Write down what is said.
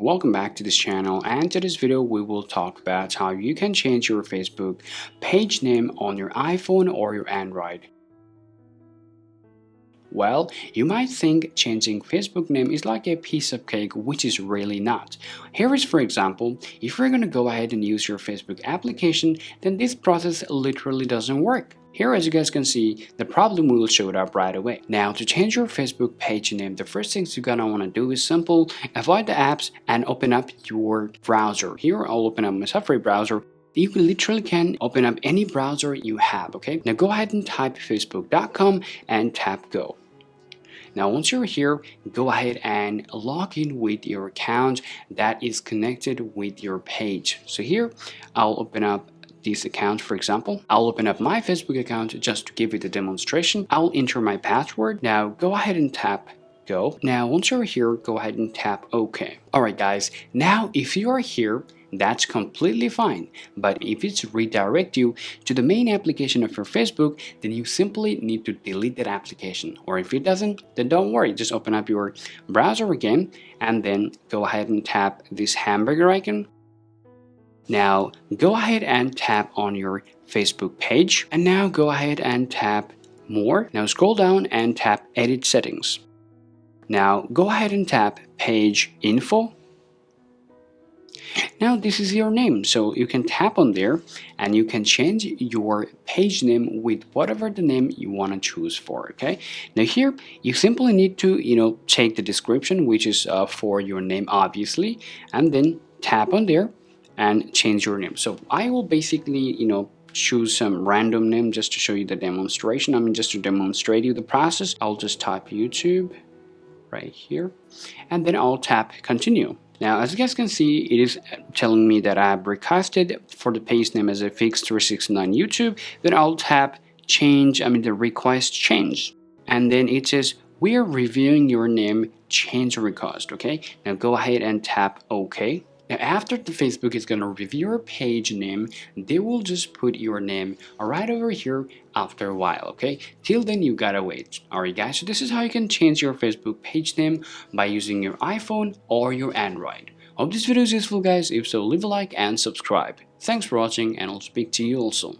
welcome back to this channel, and to this video we will talk about how you can change your Facebook page name on your iPhone or your Android. Well, you might think changing Facebook name is like a piece of cake, which is really not. Here is, for example, if you're going to go ahead and use your Facebook application, then this process literally doesn't work. Here, as you guys can see, the problem will show up right away. Now, to change your Facebook page name, the first things you're gonna want to do is simple: avoid the apps and open up your browser. Here, I'll open up my Safari browser. You literally can open up any browser you have, okay? Now go ahead and type facebook.com and tap go. Now once you're here, go ahead and log in with your account that is connected with your page. So here, I'll open up this account. For example, I'll open up my Facebook account just to give it a demonstration. I'll enter my password. Now go ahead and tap go. Now once you're here, go ahead and tap OK. Alright guys, now if you are here, that's completely fine. But if it's redirect you to the main application of your Facebook, then you simply need to delete that application. Or if it doesn't, then don't worry, just open up your browser again and then go ahead and tap this hamburger icon. Now go ahead and tap on your Facebook page, and now go ahead and tap more. Now scroll down and tap edit settings. Now go ahead and tap page info. Now this is your name, so you can tap on there and you can change your page name with whatever the name you want to choose for. Okay, now here you simply need to take the description, which is for your name obviously, and then tap on there and change your name. So I will basically choose some random name just to show you the demonstration. Just to demonstrate you the process, I'll just type YouTube right here and then I'll tap continue. Now, as you guys can see, it is telling me that I have requested for the page name as a Fix369 YouTube. Then I'll tap change, the request change. And then it says, we are reviewing your name, change request. Okay, now go ahead and tap OK. Now, after the Facebook is going to review your page name, they will just put your name right over here after a while, okay? Till then, you gotta wait. Alright guys, so this is how you can change your Facebook page name by using your iPhone or your Android. Hope this video is useful guys. If so, leave a like and subscribe. Thanks for watching, and I'll speak to you also.